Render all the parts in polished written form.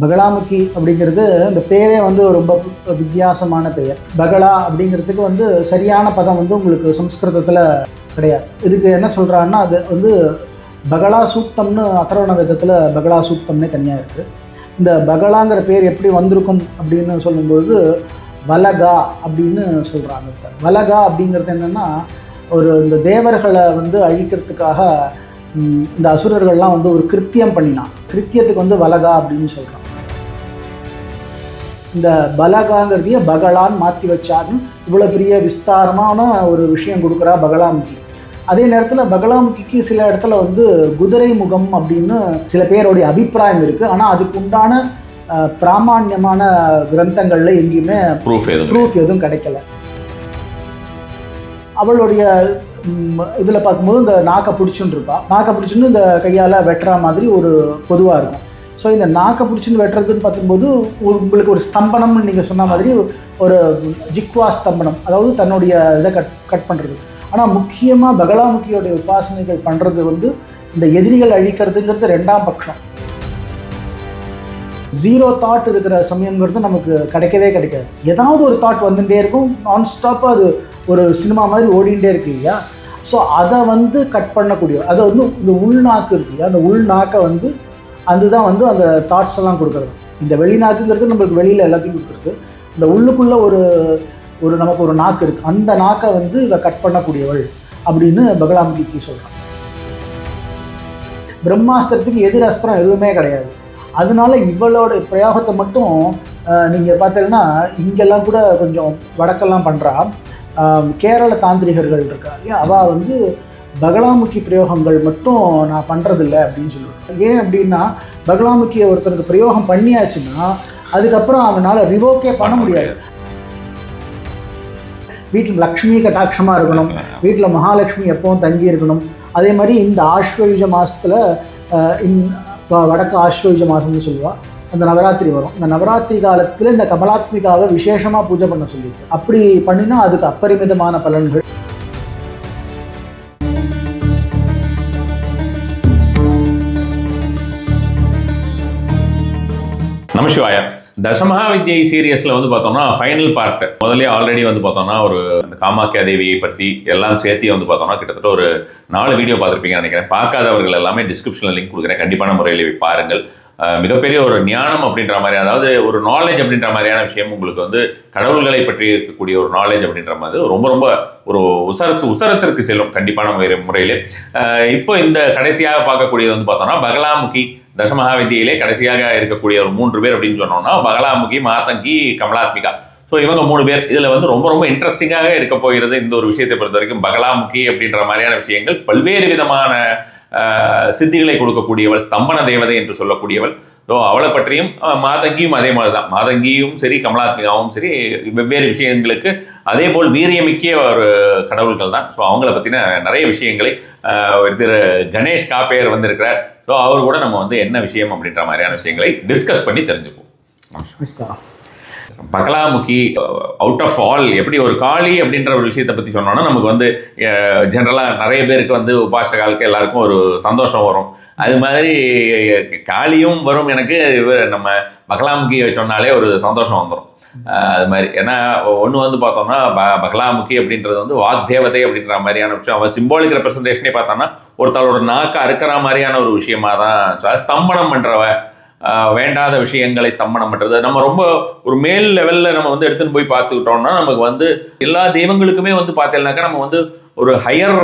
பகலாமுகி அப்படிங்கிறது இந்த பேரே வந்து ரொம்ப வித்தியாசமான பெயர். பகலா அப்படிங்கிறதுக்கு வந்து சரியான பதம் வந்து உங்களுக்கு சம்ஸ்கிருதத்தில் கிடையாது. இதுக்கு என்ன சொல்கிறான்னா, அது வந்து பகலா சூக்தம்னு அதர்வண வேதத்தில் பகலா சூக்தம்னே தனியாக இருக்குது. இந்த பகலாங்கிற பேர் எப்படி வந்திருக்கும் அப்படின்னு சொல்லும்போது வலகா அப்படின்னு சொல்கிறாங்க. வலகா அப்படிங்கிறது என்னென்னா, இந்த தேவர்களை வந்து அழிக்கிறதுக்காக இந்த அசுரர்கள்லாம் வந்து ஒரு கிருத்தியம் பண்ணினான். கிருத்தியத்துக்கு வந்து வலகா அப்படின்னு சொல்கிறான். இந்த பலகாங்கிறதையே பகலான்னு மாற்றி வச்சாருன்னு இவ்வளோ பெரிய விஸ்தாரமான ஒரு விஷயம் கொடுக்குறா பகலாமுகி. அதே நேரத்தில் பகலாமுகிக்கு சில இடத்துல வந்து குதிரை முகம் அப்படின்னு சில பேருடைய அபிப்பிராயம் இருக்குது. ஆனால் அதுக்கு உண்டான பிராமான்யமான கிரந்தங்களில் எங்கேயுமே ப்ரூஃப் எதுவும் கிடைக்கல. அவளுடைய இதில் பார்க்கும்போது இந்த நாக்கை பிடிச்சுன்னு இருப்பா. நாக்கை பிடிச்சுன்னு இந்த கையால் வெட்டுற மாதிரி ஒரு பொதுவாக இருக்கும். ஸோ இந்த நாக்கை பிடிச்சின்னு வெட்டுறதுன்னு பார்க்கும்போது உங்களுக்கு ஒரு ஸ்தம்பனம்னு நீங்கள் சொன்ன மாதிரி ஒரு ஜிக்வா ஸ்தம்பனம், அதாவது தன்னுடைய இதை கட் பண்ணுறது. ஆனால் முக்கியமாக பகலாமுகியோடைய உபாசனைகள் பண்ணுறது வந்து இந்த எதிரிகள் அழிக்கிறதுங்கிறது ரெண்டாம் பட்சம். ஜீரோ தாட் இருக்கிற சமயங்கிறது நமக்கு கிடைக்கவே கிடைக்காது. ஏதாவது ஒரு தாட் வந்துகிட்டே இருக்கும், நான்ஸ்டாப்பாக அது ஒரு சினிமா மாதிரி ஓடிகிட்டே இருக்கு இல்லையா. ஸோ அதை வந்து கட் பண்ணக்கூடிய, அதை வந்து இந்த உள்நாக்கு இருக்கு இல்லையா, அந்த உள்நாக்கை வந்து அதுதான் வந்து அந்த தாட்ஸ் எல்லாம் கொடுக்குறது. இந்த வெளிநாக்குங்கிறது நம்மளுக்கு வெளியில் எல்லாத்தையும் கொடுக்குறது. இந்த உள்ளுக்குள்ளே ஒரு நமக்கு ஒரு நாக்கு இருக்குது, அந்த நாக்கை வந்து இதை கட் பண்ணக்கூடியவள் அப்படின்னு பகலாமுகிக்கு சொல்கிறான். பிரம்மாஸ்திரத்துக்கு எதிர் அஸ்திரம் எதுவுமே கிடையாது. அதனால இவளோட பிரயோகத்தை மட்டும் நீங்கள் பார்த்தீங்கன்னா இங்கெல்லாம் கூட கொஞ்சம் வடக்கெல்லாம் பண்ணுறா. கேரள தாந்திரிகர்கள் இருக்கா இல்லையா, அவள் வந்து பகலாமுகி பிரயோகங்கள் மட்டும் நான் பண்ணுறதில்ல அப்படின்னு சொல்லுவேன். ஏன் அப்படின்னா, பகலாமுகியை ஒருத்தருக்கு பிரயோகம் பண்ணியாச்சுன்னா அதுக்கப்புறம் அவனால் ரிவோக்கே பண்ண முடியாது. வீட்டில் லக்ஷ்மி கட்டாட்சமாக இருக்கணும், வீட்டில் மகாலட்சுமி எப்பவும் தங்கி இருக்கணும். அதே மாதிரி இந்த ஆஸ்வயுஜ மாதத்தில் வடக்கு ஆஸ்வயுஜ மாதம்னு சொல்லுவாள், அந்த நவராத்திரி வரும். இந்த நவராத்திரி காலத்தில் இந்த கமலாத்மிகாவை விசேஷமாக பூஜை பண்ண சொல்லியிருக்கு. அப்படி பண்ணினா அதுக்கு அப்பரிமிதமான பலன்கள். நமசிவாய. தசமகா வித்யை சீரியஸில் வந்து பார்த்தோம்னா ஃபைனல் பார்ட் முதல்ல ஆல்ரெடி வந்து பார்த்தோம்னா ஒரு அந்த காமாக்கியா தேவியை பற்றி எல்லாம் சேர்த்தி வந்து பார்த்தோம்னா கிட்டத்தட்ட ஒரு 4 வீடியோ பார்த்துருப்பீங்கன்னு நினைக்கிறேன். பார்க்காதவர்கள் எல்லாமே டிஸ்கிரிப்ஷனில் லிங்க் கொடுக்குறேன், கண்டிப்பான முறையில் பாருங்கள். மிகப்பெரிய ஒரு ஞானம் அப்படின்ற மாதிரி, அதாவது ஒரு நாலேஜ் அப்படின்ற மாதிரியான விஷயம் உங்களுக்கு வந்து கடவுள்களை பற்றி இருக்கக்கூடிய ஒரு நாலேஜ் அப்படின்ற மாதிரி ரொம்ப ரொம்ப ஒரு உசரத்திற்கு செல்லும் கண்டிப்பான முறையிலே. இப்போ இந்த கடைசியாக பார்க்கக்கூடியது வந்து பார்த்தோம்னா பகலாமுகி தசமகா வித்தியிலே கடைசியாக இருக்கக்கூடிய ஒரு 3 பேர் அப்படின்னு சொன்னோம்னா பகலாமுகி, மாதங்கி, கமலாத்மிகா. ஸோ இவங்க 3 பேர் இதில் வந்து ரொம்ப ரொம்ப இன்ட்ரெஸ்டிங்காக இருக்க போகிறது. இந்த ஒரு விஷயத்தை பொறுத்த வரைக்கும் பகலாமுகி அப்படின்ற மாதிரியான விஷயங்கள் பல்வேறு விதமான சித்திகளை கொடுக்கக்கூடியவள், ஸ்தம்பன தேவதை என்று சொல்லக்கூடியவள். ஸோ அவளை பற்றியும் மாதங்கியும் அதே மாதிரி தான். மாதங்கியும் சரி, கமலாத்மிகாவும் சரி, வெவ்வேறு விஷயங்களுக்கு அதே போல் வீரியமிக்க ஒரு கடவுள்கள் தான். ஸோ அவங்கள பற்றின நிறைய விஷயங்களை திரு கணேஷ் காப்பேர் வந்திருக்கிறார். ஸோ அவர் கூட நம்ம வந்து என்ன விஷயம் அப்படின்ற மாதிரியான விஷயங்களை டிஸ்கஸ் பண்ணி தெரிஞ்சுப்போம். நமஸ்காரம். பகலாமுகி அவுட் ஆஃப் ஆல் எப்படி ஒரு காளி அப்படின்ற ஒரு விஷயத்தை பற்றி சொன்னோன்னா நமக்கு வந்து ஜென்ரலாக நிறைய பேருக்கு வந்து உபாசகாலுக்கு எல்லாருக்கும் ஒரு சந்தோஷம் வரும். அது மாதிரி காளியும் வரும். எனக்கு நம்ம பகலாமுகியை சொன்னாலே ஒரு சந்தோஷம் வந்துடும். அது மாதிரி ஏன்னா ஒன்று வந்து பார்த்தோம்னா பகலாமுகி அப்படின்றது வந்து வாக்தேவதை அப்படின்ற மாதிரியான விஷயம். அவன் சிம்பாலிக் ரெப்ரஸன்டேஷனே பார்த்தோம்னா ஒருத்தரோட நாக்கை அறுக்கிற மாதிரியான ஒரு விஷயமா தான் ஸ்தம்பனம் பண்ணுறவ, வேண்டாத விஷயங்களை ஸ்தம்பனம் பண்ணுறது. நம்ம ரொம்ப ஒரு மேல் லெவலில் நம்ம வந்து எடுத்துன்னு போய் பார்த்துக்கிட்டோம்னா நமக்கு வந்து எல்லா தெய்வங்களுக்குமே வந்து பார்த்தீங்கன்னாக்கா நம்ம வந்து ஒரு ஹையர்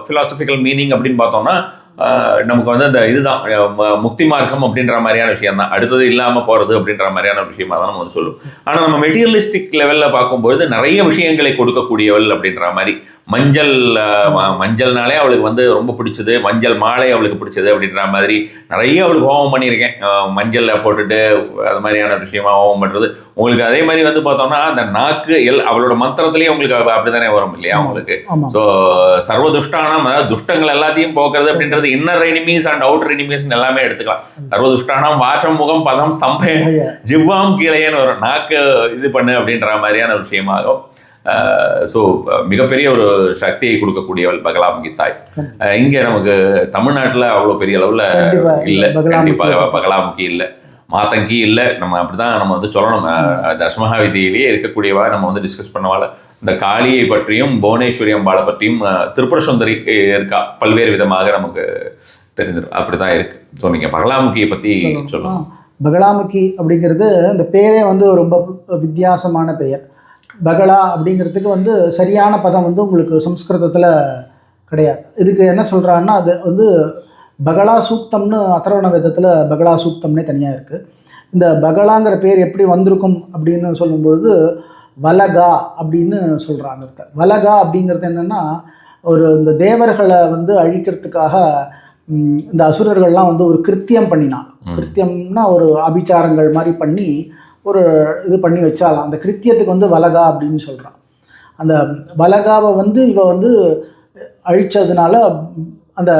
ஃபிலாசபிக்கல் மீனிங் அப்படின்னு பார்த்தோம்னா நமக்கு வந்து அந்த இதுதான் முக்தி மார்க்கம் அப்படின்ற மாதிரியான விஷயம் தான். அடுத்தது இல்லாமல் போகிறது அப்படின்ற மாதிரியான விஷயமா தான் நம்ம வந்து சொல்லுவோம். ஆனால் நம்ம மெட்டீரியலிஸ்டிக் லெவலில் பார்க்கும்பொழுது நிறைய விஷயங்களை கொடுக்கக்கூடியவள் அப்படின்ற மாதிரி. மஞ்சள்னாலே அவளுக்கு வந்து ரொம்ப பிடிச்சது, மஞ்சள் மாலை அவளுக்கு பிடிச்சது அப்படின்ற மாதிரி நிறைய அவளுக்கு ஹோமம் பண்ணியிருக்கேன். மஞ்சளில் போட்டுட்டு அது மாதிரியான விஷயமா ஹோமம் பண்ணுறது. உங்களுக்கு அதே மாதிரி வந்து பார்த்தோம்னா அந்த நாக்கு அவளோட மந்திரத்திலேயே உங்களுக்கு அப்படி தானே வரும் இல்லையா உங்களுக்கு. ஸோ சர்வதுஷ்டானம், அதாவது துஷ்டங்கள் எல்லாத்தையும் போக்குறது அப்படின்றது inner enemies and outer enemies எல்லாமே எடுத்துக்கலாம். சர்வதுஷ்டானம் வாச்சம் முகம் பதம் ஸ்தம்பே ஜிவ்வாம் கீழையன்னு வரும். நாக்கு இது பண்ணு அப்படின்ற மாதிரியான விஷயமாகும். ஸோ மிகப்பெரிய ஒரு சக்தியை கொடுக்கக்கூடியவள் பகலாமுகி தாய். இங்கே நமக்கு தமிழ்நாட்டில் அவ்வளோ பெரிய அளவில் இல்லை, கண்டிப்பாக பகலாமுகி இல்லை. மாத்தங்கி இல்லை, நம்ம அப்படிதான் நம்ம வந்து சொல்லணும். தசமஹா விதியிலேயே இருக்கக்கூடியவா நம்ம வந்து டிஸ்கஸ் பண்ணவால இந்த காளியை பற்றியும் புவனேஸ்வரி அம்பாளை பற்றியும் திரிபுர சுந்தரி இருக்கா பல்வேறு விதமாக நமக்கு தெரிஞ்சிடும். அப்படிதான் இருக்கு. ஸோ நீங்கள் பகலாமுகியை பற்றி சொல்லலாம். பகலாமுகி அப்படிங்கிறது இந்த பேரே வந்து ரொம்ப வித்தியாசமான பெயர். பகலா அப்படிங்கிறதுக்கு வந்து சரியான பதம் வந்து உங்களுக்கு சம்ஸ்கிருதத்தில் கிடையாது. இதுக்கு என்ன சொல்கிறான்னா, அது வந்து பகலா சூக்தம்னு அதர்வண வேதத்தில் பகலா சூக்தம்னே தனியாக இருக்குது. இந்த பகலாங்கிற பேர் எப்படி வந்திருக்கும் அப்படின்னு சொல்லும்பொழுது வலகா அப்படின்னு சொல்கிறாங்க. வலகா அப்படிங்கிறது என்னென்னா, இந்த தேவர்களை வந்து அழிக்கிறதுக்காக இந்த அசுரர்கள்லாம் வந்து ஒரு கிருத்தியம் பண்ணினான். கிருத்தியம்னா ஒரு அபிச்சாரங்கள் மாதிரி பண்ணி ஒரு இது பண்ணி வச்சாலாம். அந்த கிருத்தியத்துக்கு வந்து வலகா அப்படின்னு சொல்கிறான். அந்த வலகாவை வந்து இவ வந்து அழித்ததுனால அந்த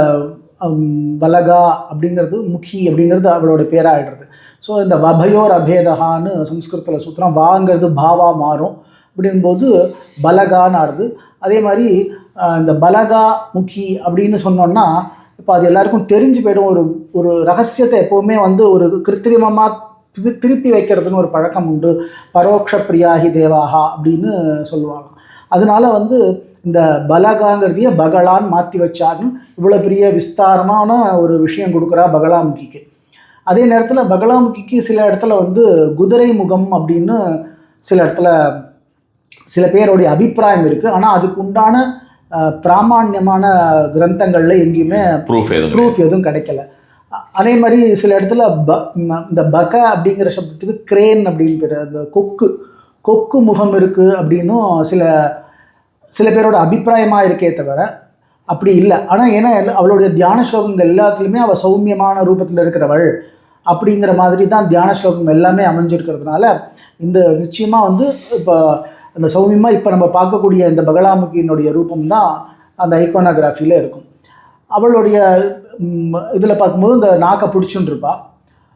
வலகா அப்படிங்கிறது முக்கி அப்படிங்கிறது அவளோட பேராக ஆகிடுறது. ஸோ இந்த வபயோர் அபேதகான்னு சம்ஸ்கிருதத்தில் சூத்திரம், வாங்கிறது பாவா மாறும். அப்படிங்கும்போது பலகான்னு ஆடுது. அதே மாதிரி இந்த பலகா முக்கி அப்படின்னு சொன்னோன்னா இப்போ அது எல்லாருக்கும் தெரிஞ்சு போய்டும். ஒரு ரகசியத்தை எப்போவுமே வந்து ஒரு கிருத்திரிமமாக திருப்பி வைக்கிறதுன்னு ஒரு பழக்கம் உண்டு. பரோக்ஷ பிரியாகி தேவாகா அப்படின்னு சொல்லுவாங்க. அதனால வந்து இந்த பலகாங்கிறதையே பகலான்னு மாற்றி வச்சாருன்னு இவ்வளோ பெரிய விஸ்தாரமான ஒரு விஷயம் கொடுக்குறா பகலாமுகிக்கு. அதே நேரத்தில் பகலாமுகிக்கு சில இடத்துல வந்து குதிரை முகம் அப்படின்னு சில இடத்துல சில பேருடைய அபிப்பிராயம் இருக்குது. ஆனால் அதுக்கு உண்டான பிராமான்யமான கிரந்தங்களில் எங்கேயுமே ப்ரூஃப் எதுவும் கிடைக்கல. அதே மாதிரி சில இடத்துல இந்த பக அப்படிங்கிற சப்தத்துக்கு கிரேன் அப்படின்னு பேர், அந்த கொக்கு முகம் இருக்குது அப்படின்னும் சில பேரோட அபிப்பிராயமாக இருக்கே தவிர அப்படி இல்லை. ஆனால் ஏன்னா அவளுடைய தியான ஸ்லோகங்கள் எல்லாத்துலேயுமே அவள் சௌமியமான ரூபத்தில் இருக்கிறவள் அப்படிங்கிற மாதிரி தான் தியான ஸ்லோகம் எல்லாமே அமைஞ்சிருக்கிறதுனால இந்த நிச்சயமாக வந்து இப்போ அந்த சௌமியமாக இப்போ நம்ம பார்க்கக்கூடிய இந்த பகலாமுகியினுடைய ரூபம் தான் அந்த ஐகோனோகிராஃபியில் இருக்கும். அவளுடைய இதில் பார்க்கும்போது இந்த நாக்கை பிடிச்சுன்னு இருப்பாள்.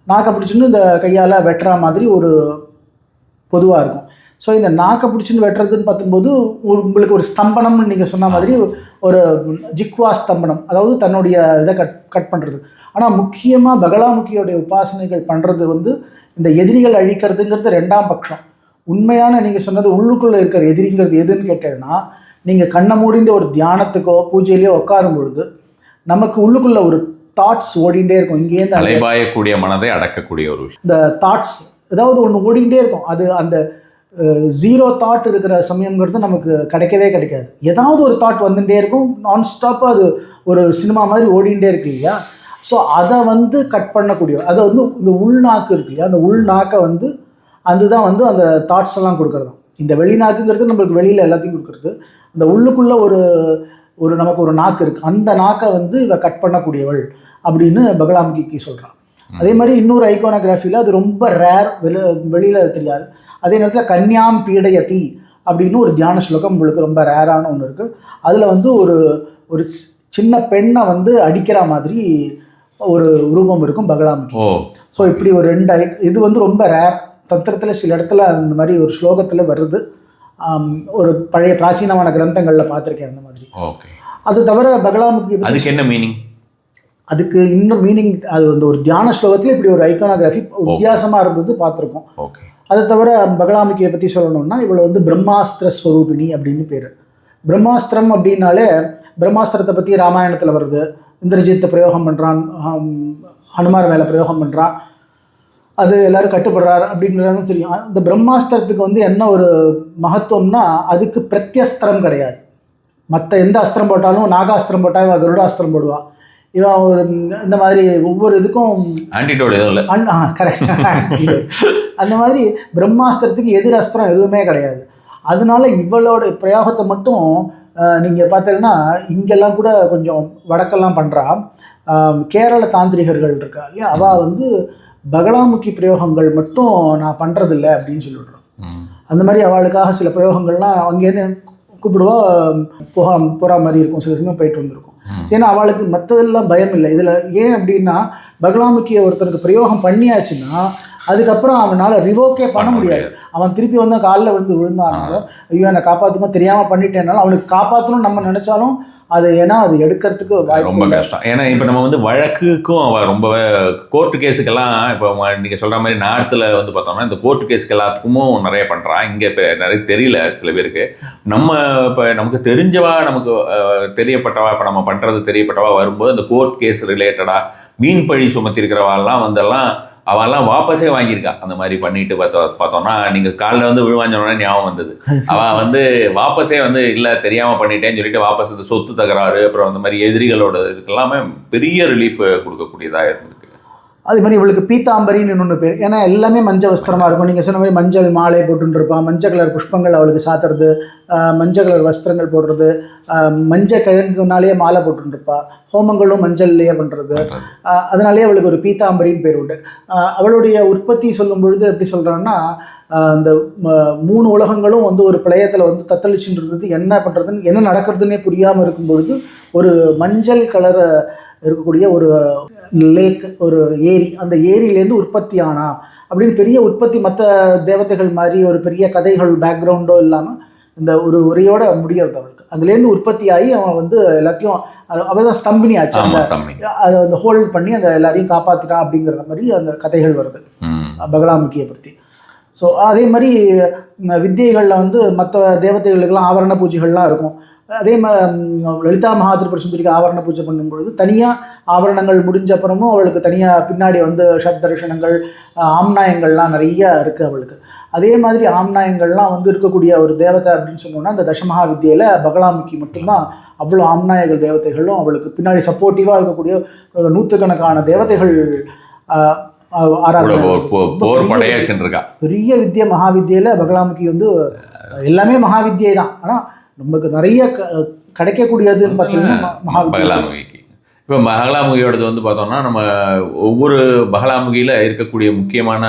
நாக்கை பிடிச்சுன்னு இந்த கையால் வெட்டுற மாதிரி ஒரு பொதுவாக இருக்கும். ஸோ இந்த நாக்கை பிடிச்சின்னு வெட்டுறதுன்னு பார்க்கும்போது உங்களுக்கு ஒரு ஸ்தம்பனம்னு நீங்கள் சொன்ன மாதிரி ஒரு ஜிக்வா ஸ்தம்பனம், அதாவது தன்னுடைய இதை கட் பண்ணுறது. ஆனால் முக்கியமாக பகலாமுகியோடைய உபாசனைகள் பண்ணுறது வந்து இந்த எதிரிகள் அழிக்கிறதுங்கிறது ரெண்டாம் பட்சம். உண்மையான நீங்கள் சொன்னது உள்ளுக்குள்ளே இருக்கிற எதிரிங்கிறது எதுன்னு கேட்டேன்னா, நீங்கள் கண்ணை மூடின்ற ஒரு தியானத்துக்கோ பூஜையிலையோ உட்காரும் பொழுது நமக்கு உள்ளுக்குள்ளே ஒரு தாட்ஸ் ஓடிண்டே இருக்கும். இங்கேருந்து அலைபாயக்கூடிய மனதை அடக்கக்கூடிய ஒரு விஷயம். இந்த தாட்ஸ் ஏதாவது ஒன்று ஓடிண்டே இருக்கும். அது அந்த ஜீரோ தாட் இருக்கிற சமயங்கிறது நமக்கு கிடைக்கவே கிடைக்காது. ஏதாவது ஒரு தாட் வந்துகிட்டே இருக்கும், நான்ஸ்டாப்பாக அது ஒரு சினிமா மாதிரி ஓடிண்டே இருக்கு இல்லையா. ஸோ அதை வந்து கட் பண்ணக்கூடிய அதை வந்து இந்த உள்நாக்கு இருக்கு இல்லையா, அந்த உள்நாக்கை வந்து அதுதான் வந்து அந்த தாட்ஸ் எல்லாம் கொடுக்குறது. இந்த வெளிநாக்குங்கிறது நம்மளுக்கு வெளியில் எல்லாத்தையும் கொடுக்குறது. அந்த உள்ளுக்குள்ளே ஒரு நமக்கு ஒரு நாக்கு இருக்குது, அந்த நாக்கை வந்து இவ கட் பண்ணக்கூடியவள் அப்படின்னு பகலாமுகிக்கு சொல்கிறான். அதே மாதிரி இன்னொரு ஐகோனோகிராஃபியில் அது ரொம்ப ரேர், வெளியில் தெரியாது. அதே நேரத்தில் கன்யாம் பீடயதி அப்படின்னு ஒரு தியான ஸ்லோகம் உங்களுக்கு ரொம்ப ரேரான ஒன்று இருக்குது. அதில் வந்து ஒரு சின்ன பெண்ணை வந்து அடிக்கிற மாதிரி ஒரு ரூபம் இருக்கும் பகலாமுகி. ஸோ இப்படி ஒரு இது வந்து ரொம்ப ரேர். தந்திரத்தில் சில இடத்துல அந்த மாதிரி ஒரு ஸ்லோகத்தில் வருது. ஒரு பழைய பிராச்சீனமான கிரந்தங்களில் பார்த்துருக்கேன் அந்த மாதிரி. அது தவிர பகலாமுகி அதுக்கு என்ன மீனிங்? அதுக்கு இன்னும் மீனிங் அது வந்து ஒரு தியான ஸ்லோகத்தில் இப்படி ஒரு ஐகானோகிராஃபி வித்தியாசமாக இருந்தது பார்த்துருக்கோம். அது தவிர பகலாமுகியை பற்றி சொல்லணும்னா இவளை வந்து பிரம்மாஸ்திர ஸ்வரூபிணி அப்படின்னு பேர். பிரம்மாஸ்திரம் அப்படின்னாலே பிரம்மாஸ்திரத்தை பற்றி ராமாயணத்தில் வருது. இந்திரஜித்தை பிரயோகம் பண்ணுறான், ஹனுமார் மேலே பிரயோகம் பண்ணுறான், அது எல்லோரும் கட்டுப்படுறார் அப்படிங்கிறதும் தெரியும். இந்த பிரம்மாஸ்திரத்துக்கு வந்து என்ன ஒரு மகத்துவம்னா அதுக்கு பிரத்யஸ்திரம் கிடையாது. மற்ற எந்த அஸ்திரம் போட்டாலும் நாகாஸ்திரம் போட்டால் இவன் கருடாஸ்திரம் போடுவாள். இவன் ஒரு இந்த மாதிரி ஒவ்வொரு இதுக்கும் கரெக்ட் அந்த மாதிரி பிரம்மாஸ்திரத்துக்கு எதிர் அஸ்திரம் எதுவுமே கிடையாது. அதனால இவளோட பிரயோகத்தை மட்டும் நீங்கள் பார்த்தீங்கன்னா இங்கெல்லாம் கூட கொஞ்சம் வடக்கெல்லாம் பண்ணுறா. கேரள தாந்திரிகர்கள் இருக்கா இல்லையா, அவள் வந்து பகலாமுகி பிரயோகங்கள் மட்டும் நான் பண்ணுறதில்ல அப்படின்னு சொல்லிவிடுறோம். அந்த மாதிரி அவளுக்காக சில பிரயோகங்கள்லாம் அங்கேருந்து கூப்பிடுவா, போகிற மாதிரி இருக்கும். சில சமயம் போயிட்டு வந்திருக்கும். ஏன்னா அவளுக்கு மற்றதெல்லாம் பயம் இல்லை. இதில் ஏன் அப்படின்னா பகலாமுகியை ஒருத்தருக்கு பிரயோகம் பண்ணியாச்சுன்னா அதுக்கப்புறம் அவனால் ரிவோக்கே பண்ண முடியாது. அவன் திருப்பி வந்து காலில் விழுந்தானாலும் ஐயோ என்னை காப்பாற்றணும் தெரியாமல் பண்ணிட்டேனாலும் அவனுக்கு காப்பாற்றணும்னு நம்ம நினச்சாலும் அது ஏன்னா அது எடுக்கிறதுக்கு ரொம்ப கஷ்டம். ஏன்னா இப்போ நம்ம வந்து வழக்குக்கும் அவள் ரொம்ப கோர்ட்டு கேஸுக்கெல்லாம் இப்போ நீங்கள் சொல்கிற மாதிரி நார்த்தில் வந்து பார்த்தோம்னா இந்த கோர்ட்டு கேஸுக்கு எல்லாத்துக்கும் நிறைய பண்ணுறான். இங்கே இப்போ நிறைய தெரியல சில பேருக்கு. நம்ம இப்போ நமக்கு தெரிஞ்சவா, நமக்கு தெரியப்பட்டவா, இப்போ நம்ம பண்ணுறது தெரியப்பட்டவா வரும்போது இந்த கோர்ட் கேஸ் ரிலேட்டடாக மீன் பழி சுமத்தி இருக்கிறவாள்லாம் வந்தெல்லாம் அவெல்லாம் வாபஸே வாங்கியிருக்கா. அந்த மாதிரி பண்ணிட்டு பார்த்தோம்னா நீங்கள் காலில் வந்து விழுவாஞ்சோன்னா ஞாபகம் வந்தது. அவள் வந்து வாபஸே வந்து இல்லை தெரியாமல் பண்ணிட்டேன்னு சொல்லிட்டு வாபஸ் இந்த சொத்து தகராறு அப்புறம் அந்த மாதிரி எதிரிகளோட இதுக்கெல்லாமே பெரிய ரிலீஃப் கொடுக்கக்கூடியதாக இருந்திருக்கு. அது மாதிரி இவளுக்கு பீத்தாம்பரின்னு இன்னொன்று பேர். ஏன்னா எல்லாமே மஞ்சள் வஸ்திரமாக இருக்கும். நீங்கள் சொன்ன மாதிரி மஞ்சள் மாலை போட்டுருப்பான், மஞ்சள் கலர் புஷ்பங்கள் அவளுக்கு சாத்துறது, மஞ்சள் கலர் வஸ்திரங்கள் போடுறது, மஞ்சள் கிழங்குனாலேயே மாலை போட்டுருப்பா, ஹோமங்களும் மஞ்சள்லேயே பண்ணுறது. அதனாலேயே அவளுக்கு ஒரு பீத்தாம்பரின்னு பேர் உண்டு. அவளுடைய உற்பத்தி சொல்லும் பொழுது எப்படி சொல்கிறான்னா, அந்த 3 உலகங்களும் வந்து ஒரு பிரளயத்தில் வந்து தத்தளிச்சுட்டு இருந்தது. என்ன பண்ணுறதுன்னு என்ன நடக்கிறதுனே புரியாமல் இருக்கும் பொழுது ஒரு மஞ்சள் கலரை இருக்கக்கூடிய ஒரு லேக், ஒரு ஏரி, அந்த ஏரியிலேருந்து உற்பத்தி ஆனா அப்படின்னு பெரிய உற்பத்தி. மற்ற தேவதைகள் மாதிரி ஒரு பெரிய கதைகள் பேக்ரவுண்டோ இல்லாமல் இந்த ஒரு உரையோட முடியறது அவளுக்கு. அதுலேருந்து உற்பத்தி ஆகி அவன் வந்து எல்லாத்தையும் அவள் தான் ஸ்தம்பினி ஆச்சு. அதை வந்து ஹோல்ட் பண்ணி அந்த எல்லாரையும் காப்பாற்றிட்டான் அப்படிங்கிற மாதிரி அந்த கதைகள் வருது பகலாமுகியை பற்றி. ஸோ அதே மாதிரி வித்தியைகளில் வந்து மற்ற தேவதைகளுக்கெல்லாம் ஆவரண பூஜைகள்லாம் இருக்கும். அதே லலிதா மகாதிரிபுர சுந்தரிக்கு ஆவரண பூஜை பண்ணும்பொழுது தனியாக ஆவரணங்கள் முடிஞ்ச அப்புறமும் அவளுக்கு தனியாக பின்னாடி வந்து சப்தர்ஷனங்கள், ஆம்நாயங்கள்லாம் நிறைய இருக்குது அவளுக்கு. அதே மாதிரி ஆம்நாயங்கள்லாம் வந்து இருக்கக்கூடிய ஒரு தேவதை அப்படின்னு சொன்னோன்னா அந்த தசமகா வித்தியில் பகலாமுகி மட்டும்தான் அவ்வளோ ஆம்நாயகள் தேவதைகளும் அவளுக்கு பின்னாடி சப்போர்ட்டிவாக இருக்கக்கூடிய நூற்றுக்கணக்கான தேவதைகள் பெரிய வித்யா மகாவித்யில பகலாமுகி வந்து எல்லாமே மகாவித்யை தான். ஆனால் நமக்கு நிறைய கிடைக்கக்கூடியதுன்னு பார்த்தீங்கன்னா மகாவித்யாமுகிக்கு. இப்போ பகலாமுகியோடது வந்து பார்த்தோம்னா நம்ம ஒவ்வொரு பகலாமுகியில் இருக்கக்கூடிய முக்கியமான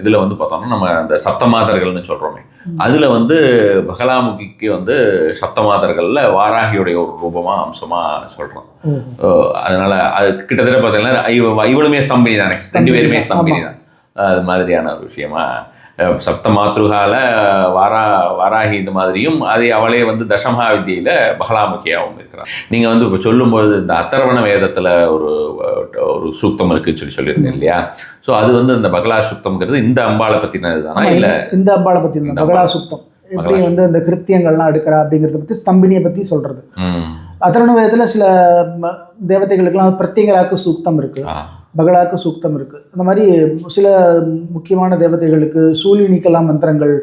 இதில் வந்து பார்த்தோம்னா நம்ம அந்த சப்தமாதர்கள்னு சொல்கிறோமே, அதில் வந்து பகலாமுகிக்கு வந்து சப்தமாதர்களில் வாராகியுடைய ஒரு ரூபமாக அம்சமாக சொல்கிறோம். அதனால் அது கிட்டத்தட்ட பார்த்தீங்கன்னா இவளுமே ஸ்தம்பினி தானே, 2 பேருமே ஸ்தம்பினி தான். அது மாதிரியான ஒரு விஷயமா சப்த மாத்ருகால வாராகி இந்த மாதிரியும் அதே அவளே வந்து தசமகா வித்தியில் பகலாமுகியாகவும் இருக்கிறார். நீங்கள் வந்து இப்போ சொல்லும்போது இந்த அத்தர்வண வேதத்தில் ஒரு சூக்தம் இருக்குன்னு சொல்லியிருந்தேன் இல்லையா? ஸோ அது வந்து இந்த பகலா சூக்தம்ங்கிறது இந்த அம்பாளை பற்றினது தானா? இல்லை, இந்த அம்பாளை பற்றி பகலா சூக்தம் எப்படி வந்து இந்த கிருத்தியங்கள்லாம் எடுக்கிறா அப்படிங்கிறத பற்றி ஸ்தம்பினியை பற்றி சொல்கிறது. அத்தர்வண வேதத்தில் சில தேவதைகளுக்கெல்லாம் பிரத்யேகராக்கு சூக்தம் இருக்குது, பகலாக்கு சூக்தம் இருக்குது. அந்த மாதிரி சில முக்கியமான தேவதைகளுக்கு சூலினிக்கெல்லாம் மந்திரங்கள்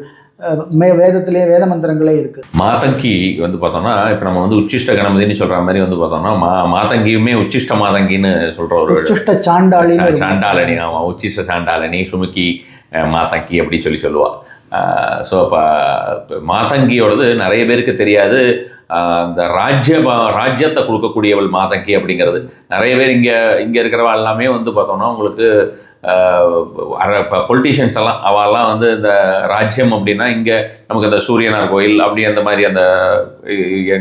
வேதத்திலே வேத மந்திரங்களே இருக்குது. மாதங்கி வந்து பார்த்தோம்னா இப்போ நம்ம வந்து உச்சிஷ்ட கணபதினு சொல்கிற மாதிரி வந்து பார்த்தோம்னா மாதங்கியுமே உச்சிஷ்ட மாதங்கின்னு சொல்கிற ஒரு உச்சிஷ்ட சாண்டாளினி. ஆமாம், உச்சிஷ்ட சாண்டாளினி, சுமுக்கி, மாதங்கி அப்படி சொல்லுவாள். ஸோ இப்போ மாதங்கியோடது நிறைய பேருக்கு தெரியாது. அந்த ராஜ்யத்தை கொடுக்கக்கூடியவள் மாதங்கி அப்படிங்கிறது நிறைய பேர் இங்கே இருக்கிறவா எல்லாமே வந்து பார்த்தோம்னா உங்களுக்கு பொலிட்டீஷியன்ஸ் எல்லாம் அவெல்லாம் வந்து இந்த ராஜ்யம் அப்படின்னா இங்கே நமக்கு அந்த சூரியனார் கோயில் அப்படி அந்த மாதிரி அந்த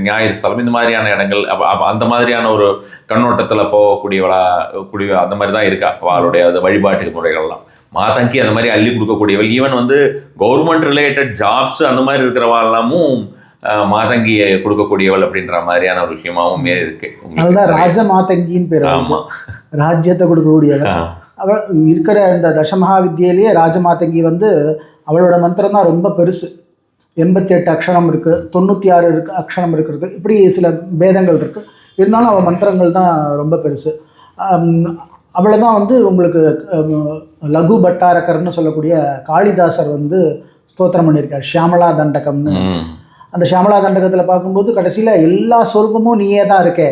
ஞாயிறு ஸ்தலம் இந்த மாதிரியான இடங்கள் அந்த மாதிரியான ஒரு கண்ணோட்டத்தில் போகக்கூடியவளா அந்த மாதிரி தான் இருக்கா அவளுடைய அந்த வழிபாட்டு முறைகள்லாம். மாதங்கி அந்த மாதிரி அள்ளி கொடுக்கக்கூடியவள். ஈவன் வந்து கவர்மெண்ட் ரிலேட்டட் ஜாப்ஸ் அந்த மாதிரி இருக்கிறவா எல்லாமும் மாதங்கியை கொடுக்கக்கூடியவள் அப்படின்ற மாதிரியான ஒரு விஷயமாவும் இருக்கு. அதுதான் ராஜ மாதங்கின்னு பேர். ஆமாம், ராஜ்யத்தை கொடுக்கக்கூடியவள் அவள் இருக்கிற இந்த தசமகா வித்தியிலேயே ராஜமாதங்கி வந்து அவளோட மந்திரம் தான் ரொம்ப பெருசு. 88 அக்ஷரம் இருக்குது, 96 அக்ஷரம் இருக்கிறது, இப்படி சில பேதங்கள் இருக்குது. இருந்தாலும் அவள் மந்திரங்கள் தான் ரொம்ப பெருசு. அவளை தான் வந்து உங்களுக்கு லகு பட்டாரகர்னு சொல்லக்கூடிய காளிதாசர் வந்து ஸ்தோத்திரம் பண்ணியிருக்கார், ஷியாமலா தண்டகம்னு. அந்த ஷியாமலா தண்டகத்தில் பார்க்கும்போது கடைசியில் எல்லா சொர்க்கமும் நீயே தான் இருக்கே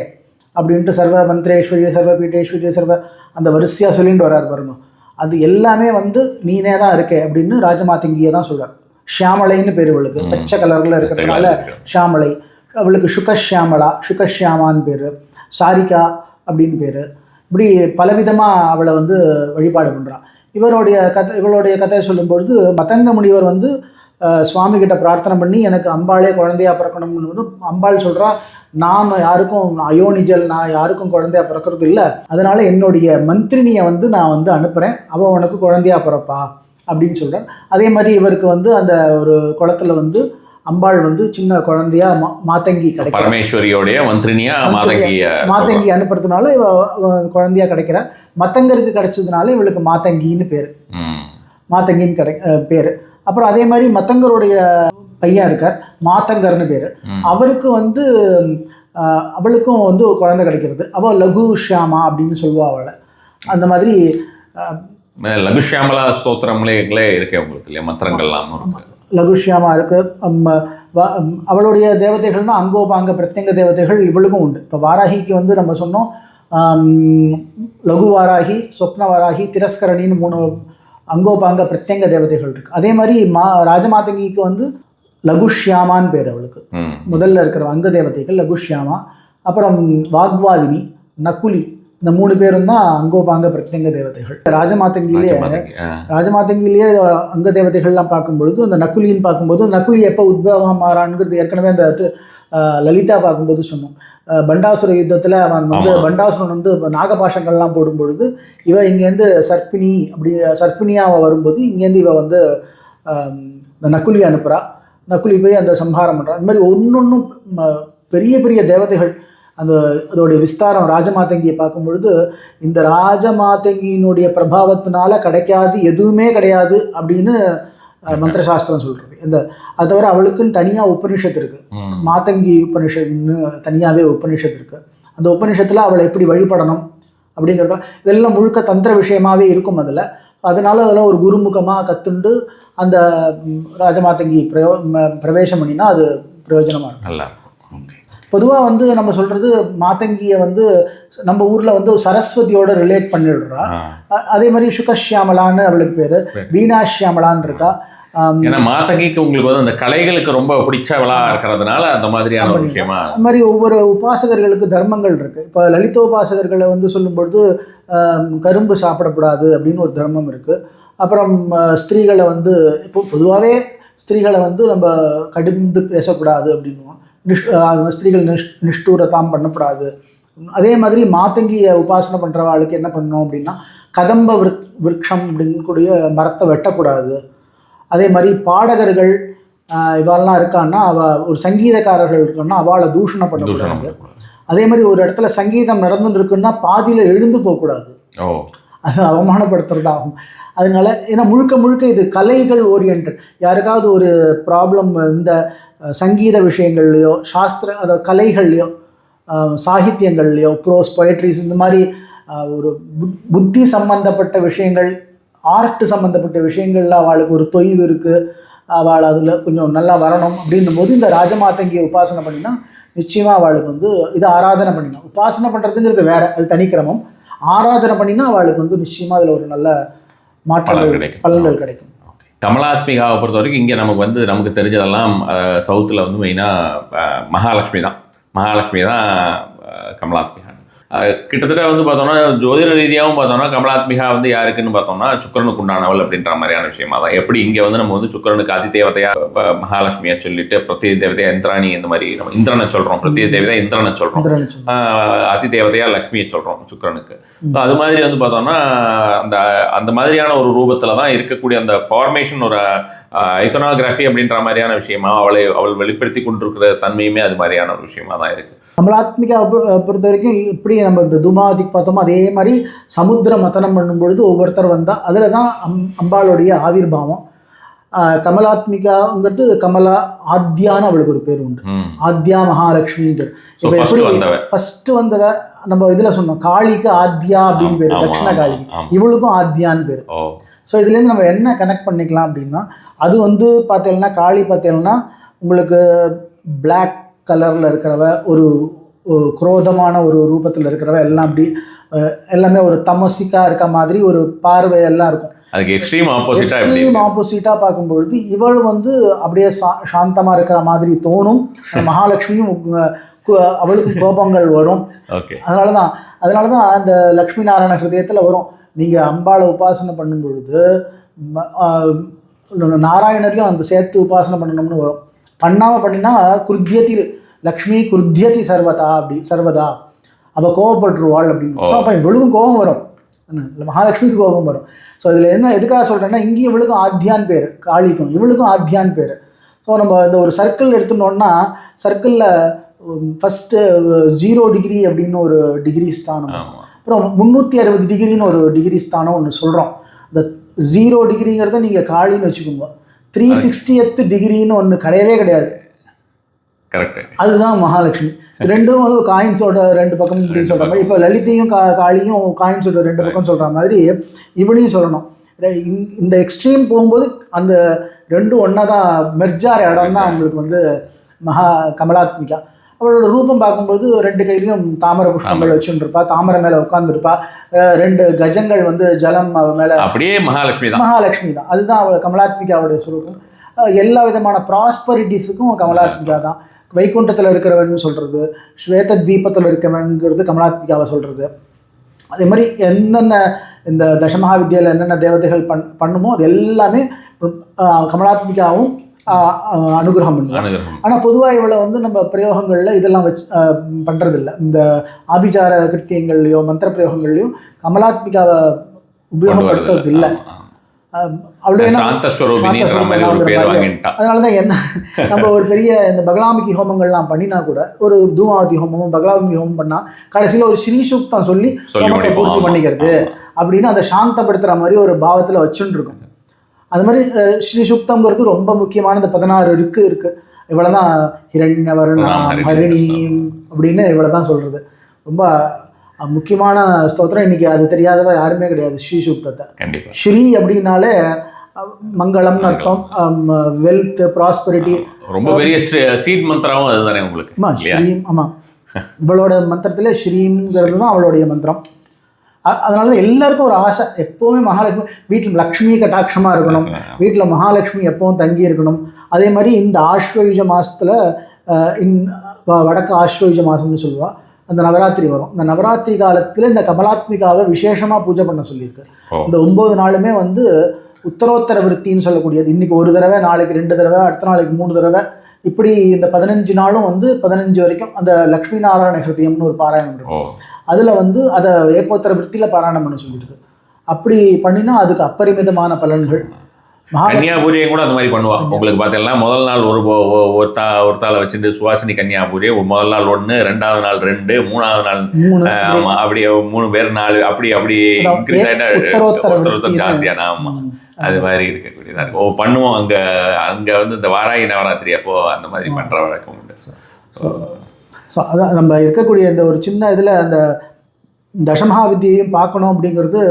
அப்படின்ட்டு சர்வ மந்திரேஸ்வரிய சர்வ பீட்டேஸ்வரிய சர்வ அந்த வரிசையாக சொல்லிட்டு வர்றார் பாருங்க. அது எல்லாமே வந்து நீனே தான் இருக்கே அப்படின்னு ராஜமாதங்கியை தான் சொல்கிறார். ஷியாமலைன்னு பேர் அவளுக்கு, பச்சை கலரில் இருக்கிறதுனால ஷியாமலை. அவளுக்கு சுகஷியாமலா, சுகஷியாமான்னு பேர், சாரிகா அப்படின்னு பேர். இப்படி பலவிதமாக அவளை வந்து வழிபாடு பண்ணுறான். இவளுடைய கதையை சொல்லும்பொழுது மதங்க முனிவர் வந்து சுவாமி கிட்ட பிரார்த்தனை பண்ணி எனக்கு அம்பாளே குழந்தையாக பிறக்கணும்னு அம்பாள் சொல்கிறா, நான் யாருக்கும் அயோனிஜல், நான் யாருக்கும் குழந்தையாக பிறக்கிறது இல்லை, அதனால் என்னுடைய மந்திரினியை வந்து நான் வந்து அனுப்புகிறேன், அவள் உனக்கு குழந்தையாக பிறப்பா அப்படின்னு சொல்கிறார். அதே மாதிரி இவருக்கு வந்து அந்த ஒரு குளத்தில் வந்து அம்பாள் வந்து சின்ன குழந்தையா மாதங்கி கிடைக்கும், பரமேஸ்வரியோடைய மந்திரினியா மாதங்கி அனுப்புறதுனால இவ குழந்தையா கிடைக்கிறார். மத்தங்கருக்கு கிடைச்சதுனால இவளுக்கு மாதங்கின்னு பேர், மாதங்கின்னு பேர். அப்புறம் அதே மாதிரி மத்தங்கருடைய பையன் இருக்கார், மாத்தங்கர்னு பேர். அவருக்கு வந்து அவளுக்கும் வந்து குழந்தை கிடைக்கிறது. அவள் லகு ஷியாமா அப்படின்னு சொல்லுவா அவளை. அந்த மாதிரி லகுஷியாமலா ஸ்தோத்திரங்களே இருக்கு உங்களுக்கு இல்லையா, மந்திரங்கள்லாம் இருக்கு. லகுஷியாமா இருக்கு. அவளுடைய தேவதைகள்னா அங்கோபாங்க பிரத்யங்க தேவதைகள் இவளுக்கும் உண்டு. இப்போ வாராகிக்கு வந்து நம்ம சொன்னோம் லகு வாராகி, சொப்ன வாராகி, திரஸ்கரணின்னு 3 அங்கோபாங்க பிரத்யங்க தேவதைகள் இருக்கு. அதே மாதிரி ராஜமாதங்கிக்கு வந்து லகுஷ்யாமான்னு பேர் அவளுக்கு. முதல்ல இருக்கிற அங்க தேவதைகள் லகுஷ்யாமா, அப்புறம் வாக்வாதினி, நக்குலி, இந்த 3 பேரும் தான் அங்கோபாங்க பிரத்யங்க தேவதைகள். ராஜமாதங்கிலேயே அங்க தேவதைகள்லாம் பார்க்கும்பொழுது அந்த நக்குலின்னு பார்க்கும்போது நக்குலி எப்போ உத்பவம் ஆறான்ங்கிறது ஏற்கனவே அந்த லலிதா பார்க்கும்போது சொன்னோம். பண்டாசுர யுத்தத்தில் அவன் வந்து பண்டாசுரன் வந்து நாகபாஷங்கள்லாம் போடும்பொழுது இவ இங்கேருந்து சர்ப்பினியாக அவள் வரும்போது இங்கேருந்து இவ வந்து இந்த நக்குலி அனுப்புகிறா. நக்குலி போய் அந்த சம்ஹாரம் பண்ணுறான். இந்த மாதிரி ஒன்னொன்றும் பெரிய பெரிய தேவதைகள். அதோடைய விஸ்தாரம் ராஜமாதங்கியை பார்க்கும் பொழுது இந்த ராஜமாதங்கியினுடைய பிரபாவத்தினால கிடைக்காது எதுவுமே கிடையாது அப்படின்னு மந்திரசாஸ்திரம் சொல்கிறது. அது தவிர அவளுக்குன்னு தனியாக உபனிஷத்து இருக்குது, மாதங்கி உபனிஷத்துன்னு தனியாகவே உபனிஷத்து இருக்குது. அந்த உபனிஷத்தில் அவளை எப்படி வழிபடணும் அப்படிங்கிறத இதெல்லாம் முழுக்க தந்திர விஷயமாகவே இருக்கும் அதில். அதனால அதெல்லாம் ஒரு குருமுகமாக கற்றுண்டு அந்த ராஜமாதங்கி பிரவேசம் பண்ணினா அது பிரயோஜனமாக இருக்கும். பொதுவாக வந்து நம்ம சொல்கிறது மாதங்கியை வந்து நம்ம ஊரில் வந்து சரஸ்வதியோட ரிலேட் பண்ணிடுறா. அதே மாதிரி சுகஷியாமலான்னு அவளுக்கு பேர், வீணாஷியாமலான்னு இருக்கா. ஏன்னா மாதங்கிக்கு உங்களுக்கு வந்து அந்த கலைகளுக்கு ரொம்ப பிடிச்சவளா இருக்கிறதுனால அந்த மாதிரியான ஒரு விஷயமா. அது மாதிரி ஒவ்வொரு உபாசகர்களுக்கு தர்மங்கள் இருக்குது. இப்போ லலிதோபாசகர்களை வந்து சொல்லும்பொழுது கரும்பு சாப்பிடக்கூடாது அப்படின்னு ஒரு தர்மம் இருக்குது. அப்புறம் ஸ்திரீகளை வந்து இப்போ பொதுவாகவே ஸ்திரீகளை வந்து நம்ம கடிந்து பேசக்கூடாது அப்படின்னுவோம். ஸ்திரீகள் நிஷ்டூரத்தாம் பண்ணக்கூடாது. அதே மாதிரி மாதங்கியை உபாசனை பண்ணுறவாளுக்கு என்ன பண்ணணும் அப்படின்னா கதம்ப விருட்சம் அப்படின்னு கூடிய மரத்தை வெட்டக்கூடாது. அதே மாதிரி பாடகர்கள் இவாளெலாம் இருக்கான்னா ஒரு சங்கீதக்காரர்கள் இருக்கான்னா அவளை தூஷணம் பண்ணக்கூடாது. அதே மாதிரி ஒரு இடத்துல சங்கீதம் நடந்துட்டு இருக்குன்னா பாதியில் எழுந்து போகக்கூடாது, அது அவமானப்படுத்துறதாகும். அதனால ஏன்னா முழுக்க முழுக்க இது கலைகள் ஓரியன்ட். யாருக்காவது ஒரு ப்ராப்ளம் இந்த சங்கீத விஷயங்கள்லையோ அதாவது கலைகள்லையோ சாகித்யங்கள்லையோ ப்ரோஸ் பொயட்ரிஸ் இந்த மாதிரி ஒரு புத்தி சம்பந்தப்பட்ட விஷயங்கள், ஆர்ட் சம்மந்தப்பட்ட விஷயங்களில் அவளுக்கு ஒரு தொய்வு இருக்குது, அவள் அதில் கொஞ்சம் நல்லா வரணும் அப்படின்னும் போது இந்த ராஜமாதங்கியை உபாசனை பண்ணினா நிச்சயமாக அவளுக்கு வந்து இதை ஆராதனை பண்ணினா. உபாசனை பண்ணுறதுங்கிறது வேறு, அது தனிக்கிரமம். ஆராதனை பண்ணினா அவளுக்கு வந்து நிச்சயமாக அதில் ஒரு நல்ல பலன்கள் கிடைக்கும். கமலாத்மிகாவை பொறுத்த வரைக்கும் இங்கே நமக்கு தெரிஞ்சதெல்லாம் சவுத்தில் வந்து மெயினாக மகாலட்சுமி தான் கமலாத்மிகா. கிட்டத்தட்ட வந்து பார்த்தோம்னா ஜோதிட ரீதியாகவும் பார்த்தோம்னா கமலாத்மிகா வந்து யாருக்குன்னு பார்த்தோம்னா சுக்கரனுக்கு உண்டானவள் அப்படின்ற மாதிரியான விஷயமா தான். எப்படி இங்கே வந்து நம்ம வந்து சுக்கரனுக்கு அதி தேவதையா மகாலட்சுமியா சொல்லிட்டு பிரத்யேக தேவதையா இந்திராணி, இந்த மாதிரி நம்ம இந்திரனை சொல்கிறோம், பிரத்யேக தேவதையா இந்திரனை சொல்கிறோம், அதி தேவதையா லக்ஷ்மியை சொல்கிறோம் சுக்கரனுக்கு. அது மாதிரி வந்து பார்த்தோம்னா அந்த மாதிரியான ஒரு ரூபத்தில் தான் இருக்கக்கூடிய அந்த ஃபார்மேஷன், ஒரு ஐக்கனோகிராஃபி அப்படின்ற மாதிரியான விஷயமா அவள் வெளிப்படுத்தி கொண்டிருக்கிற தன்மையுமே அது மாதிரியான ஒரு விஷயமா தான் இருக்குது. கமலாத்மிகா பொறுத்த வரைக்கும் இப்படி நம்ம இந்த துமாதிக்கு பார்த்தோமோ அதே மாதிரி சமுத்திர மதனம் பண்ணும்பொழுது ஒவ்வொருத்தர் வந்தால் அதில் தான் அம்பாளுடைய ஆவிர்பாவம். கமலாத்மிகாங்கிறது கமலா ஆத்யான்னு அவளுக்கு ஒரு பேர் உண்டு, ஆத்யா மகாலட்சுமின்னு. இப்போ எப்படி ஃபஸ்ட்டு வந்தவ நம்ம இதில் சொன்னோம் காளிக்கு ஆத்யா அப்படின்னு பேர், தட்சிண காளிக்கு, இவளுக்கும் ஆத்யான்னு பேர். ஸோ இதுலேருந்து நம்ம என்ன கனெக்ட் பண்ணிக்கலாம் அப்படின்னா அது வந்து பார்த்தீங்கன்னா காளி பார்த்தீங்கன்னா உங்களுக்கு பிளாக் கலரில் இருக்கிறவ, ஒரு குரோதமான ஒரு ரூபத்தில் இருக்கிறவ, எல்லாம் அப்படி எல்லாமே ஒரு தமசிக்காக இருக்க மாதிரி ஒரு பார்வையெல்லாம் இருக்கும். அதுக்கு எக்ஸ்ட்ரீம் ஆப்போசிட்டாக பார்க்கும்பொழுது இவள் வந்து அப்படியே சாந்தமாக இருக்கிற மாதிரி தோணும். மகாலட்சுமியும் அவளுக்கும் கோபங்கள் வரும். அதனால தான் அந்த லக்ஷ்மி நாராயண ஹிருதயத்தில் வரும். நீங்கள் அம்பாளை உபாசனை பண்ணும் பொழுது நாராயணரையும் அந்த சேர்த்து உபாசனை பண்ணணும்னு வரும். பண்ணாமல் பண்ணினா குருத்தியத்தி லக்ஷ்மி குருத்தியத்தி சர்வதா அவள் கோபப்பட்டுருவாள் அப்படின்னு. ஸோ அப்போ இவளுக்கும் கோபம் வரும், மகாலட்சுமிக்கு கோபம் வரும். ஸோ இதில் எதுக்காக சொல்கிறேன்னா இங்கேயும் இவளுக்கும் ஆத்யான் பேர், காளிக்கும் இவளுக்கும் ஆத்யான் பேர். ஸோ நம்ம இந்த ஒரு சர்க்கிள் எடுத்துட்டோம்னா சர்க்கிளில் ஃபஸ்ட்டு 0 டிகிரி அப்படின்னு ஒரு டிகிரி ஸ்தானம், அப்புறம் 360 டிகிரின்னு ஒரு டிகிரி ஸ்தானம் ஒன்று சொல்கிறோம். இந்த 0 டிகிரிங்கிறத நீங்கள் காளின்னு வச்சுக்கோங்க. 360th டிகிரின்னு ஒன்று கிடையவே கிடையாது. கரெக்ட். அதுதான் மகாலட்சுமி. ரெண்டும் வந்து காயின்ஸோட 2 பக்கம் இப்படின்னு சொல்கிற மாதிரி, இப்போ லலிதையும் காளியும் காயின்ஸோட 2 பக்கம் சொல்கிற மாதிரி இவனையும் சொல்லணும். இந்த எக்ஸ்ட்ரீம் போகும்போது அந்த ரெண்டும் ஒன்றா தான் மெர்ஜார இடம் தான் அவங்களுக்கு வந்து கமலாத்மிகா. அவளோட ரூபம் பார்க்கும்போது 2 கையிலையும் தாமரை புஷ்பங்கள் வச்சுருப்பா, தாமரை மேலே உட்காந்துருப்பா, 2 கஜங்கள் வந்து ஜலம் அவள் மேலே, அப்படியே மகாலட்சுமி தான். அதுதான் அவள் கமலாத்மிகாவுடைய சுரூபம். எல்லா விதமான ப்ராஸ்பரிட்டிஸுக்கும் கமலாத்மிகா தான். வைகுண்டத்தில் இருக்கிறவன் சொல்கிறது, ஸ்வேத தீபத்தில் இருக்கவன்கிறது கமலாத்மிகாவை சொல்கிறது. அதே மாதிரி என்னென்ன இந்த தசமகா வித்யாவில் என்னென்ன தேவதைகள் பண்ணுமோ அது எல்லாமே கமலாத்மிகாவும் அனுகிரகம் பண்ணுவாங்க. ஆனால் பொதுவாக இவளை வந்து நம்ம பிரயோகங்களில் இதெல்லாம் வச்சு பண்ணுறதில்ல. இந்த ஆபிச்சார கிருத்தியங்கள்லையோ மந்திர பிரயோகங்கள்லையோ கமலாத்மிகாவை உபயோகப்படுத்துறது இல்லை. அதனாலதான் என்ன நம்ம ஒரு பெரிய இந்த பகலாமிகி ஹோமங்கள்லாம் பண்ணினா கூட, ஒரு தூமாவதி ஹோமமும் பகலாமிகி ஹோமம் பண்ணா கடைசியில் ஒரு ஸ்ரீ சூக்தம் சொல்லி ஹோமத்தை பூர்த்தி பண்ணிக்கிறது அப்படின்னு அதை சாந்தப்படுத்துற மாதிரி ஒரு பாவத்தில் வச்சுன்னு இருக்கும். அது மாதிரி ஸ்ரீ சூக்தங்கிறது ரொம்ப முக்கியமானது. 16 இருக்கு. இவ்வளோதான் ஹிரண்யவர்ணம் ஹரிணி அப்படின்னு இவ்வளோதான் சொல்றது. ரொம்ப முக்கியமான ஸ்தோத்திரம். இன்னைக்கு அது தெரியாதவ யாருமே கிடையாது. ஸ்ரீ சூக்தத்தை ஸ்ரீ அப்படின்னாலே மங்களம்னு அர்த்தம், வெல்த், ப்ராஸ்பரிட்டி. ரொம்ப பெரிய சீட் மந்திரமும் அதுதானே உங்களுக்கு. ஸ்ரீம். ஆமாம், இவளோட மந்திரத்தில் ஸ்ரீங்கிறது தான் அவளுடைய மந்திரம். அதனால தான் எல்லாருக்கும் ஒரு ஆசை, எப்போவுமே மகாலட்சுமி வீட்டில் லக்ஷ்மி கட்டாட்சமாக இருக்கணும், வீட்டில் மகாலட்சுமி எப்பவும் தங்கி இருக்கணும். அதே மாதிரி இந்த ஆஸ்வயுஜ மாதத்தில் வடக்கு ஆஸ்வயுஜ மாதம்னு சொல்லுவாள், அந்த நவராத்திரி வரும். இந்த நவராத்திரி காலத்தில் இந்த கமலாத்மிகாவை விசேஷமாக பூஜை பண்ண சொல்லியிருக்கு. இந்த 9 நாளுமே வந்து உத்தரோத்தர விருத்தின்னு சொல்லக்கூடியது. இன்றைக்கி ஒரு தடவை, நாளைக்கு 2 தடவை, அடுத்த நாளைக்கு 3 தடவை, இப்படி இந்த 15 நாளும் வந்து 15 வரைக்கும் அந்த லக்ஷ்மி நாராயண ஹிருதயம்னு ஒரு பாராயணம் இருக்கும். அதில் வந்து அதை ஏகோத்தர விருத்தியில் பாராயணம் பண்ண சொல்லியிருக்கு. அப்படி பண்ணினா அதுக்கு அப்பரிமிதமான பலன்கள். கன்னியா பூஜையும் கூட அந்த மாதிரி பண்ணுவா. உங்களுக்கு பார்த்தீங்கன்னா முதல் நாள் ஒரு தாளை வச்சுட்டு சுவாசினி கன்னியா பூஜை, முதல் நாள் 1, 2வது நாள் 2, 3வது நாள் அப்படி 3 பேர் 4, அப்படி இன்க்ரீஸ் ஆகிட்டா ஜாஸ்தியான. ஆமாம், அது மாதிரி இருக்கக்கூடியதாக இருக்கும். பண்ணுவோம். அங்கே வந்து இந்த வாராகி நவராத்திரி அப்போ அந்த மாதிரி பண்ணுற வழக்கம் உண்டு. ஸோ அதான் நம்ம இருக்கக்கூடிய இந்த ஒரு சின்ன இதில் அந்த தசமகா வித்தியையும் பார்க்கணும் அப்படிங்கிறது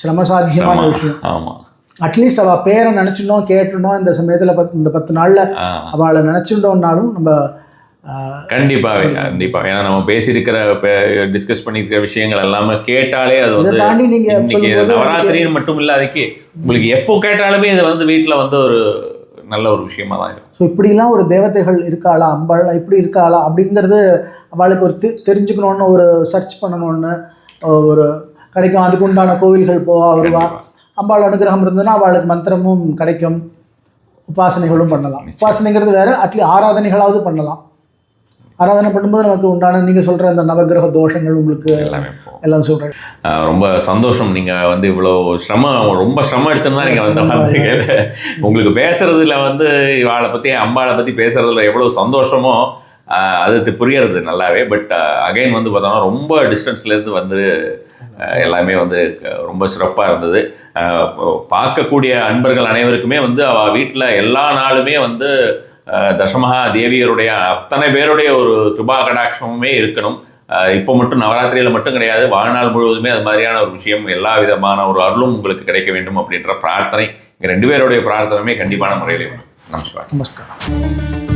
சிரமசாத்தியமான விஷயம். ஆமாம், அட்லீஸ்ட் அவள் பேரை நினச்சிடணும், கேட்டணும். இந்த சமயத்தில் இந்த 10 நாளில் அவளை நினச்சிட்டோம்னாலும் நம்ம கண்டிப்பாக. ஏன்னா நம்ம பேசியிருக்கிற டிஸ்கஸ் பண்ணியிருக்கிற விஷயங்கள் எல்லாமே கேட்டாலே அது வந்து தாண்டி நீங்கள் நவராத்திரின்னு மட்டும் இல்லை, அதுக்கு உங்களுக்கு எப்போ கேட்டாலுமே இது வந்து வீட்டில் வந்து ஒரு நல்ல ஒரு விஷயமா தான் இருக்கும். ஸோ இப்படிலாம் ஒரு தேவதைகள் இருக்காளா, அம்பாள் இப்படி இருக்காளா அப்படிங்கிறது அவளுக்கு ஒரு தெரிஞ்சுக்கணுன்னு, ஒரு சர்ச் பண்ணணுன்னு ஒரு கிடைக்கும். அதுக்கு உண்டான கோவில்கள் வருவா. அம்பாள் அனுகிரகம் இருந்ததுன்னா அவளுக்கு மந்திரமும் கிடைக்கும், உபாசனைகளும் பண்ணலாம். உபாசனைங்கிறது வேறு, அட்லீஸ்ட் ஆராதனைகளாவது பண்ணலாம். ஆராதனை பண்ணும்போது நமக்கு உண்டான நீங்கள் சொல்கிற அந்த நவகிரக தோஷங்கள் உங்களுக்கு எல்லாம் சொல்கிறேன். ரொம்ப சந்தோஷம். நீங்கள் வந்து இவ்வளோ ரொம்ப சிரமம் எடுத்துன்னு தான் நீங்கள் வந்து உங்களுக்கு பேசுகிறதுல வந்து இவாளை பற்றி அம்பாளை பற்றி பேசுகிறதுல எவ்வளோ சந்தோஷமோ அது புரியறது நல்லாவே. பட் அகைன் வந்து பார்த்தோம்னா ரொம்ப டிஸ்டன்ஸ்லேருந்து வந்து எல்லாமே வந்து ரொம்ப சிறப்பாக இருந்தது. பார்க்கக்கூடிய அன்பர்கள் அனைவருக்குமே வந்து அவள் வீட்டில் எல்லா நாளுமே வந்து தசமகா தேவியருடைய அத்தனை பேருடைய ஒரு கிருபா கடாட்சமுமே இருக்கணும். இப்போ மட்டும் நவராத்திரியில் மட்டும் கிடையாது, வாழ்நாள் முழுவதுமே அது மாதிரியான ஒரு விஷயம், எல்லா விதமான ஒரு அருளும் உங்களுக்கு கிடைக்க வேண்டும் அப்படின்ற பிரார்த்தனை. இங்கே 2 பேருடைய பிரார்த்தனையுமே கண்டிப்பான முறையில். நமஸ்காரம்.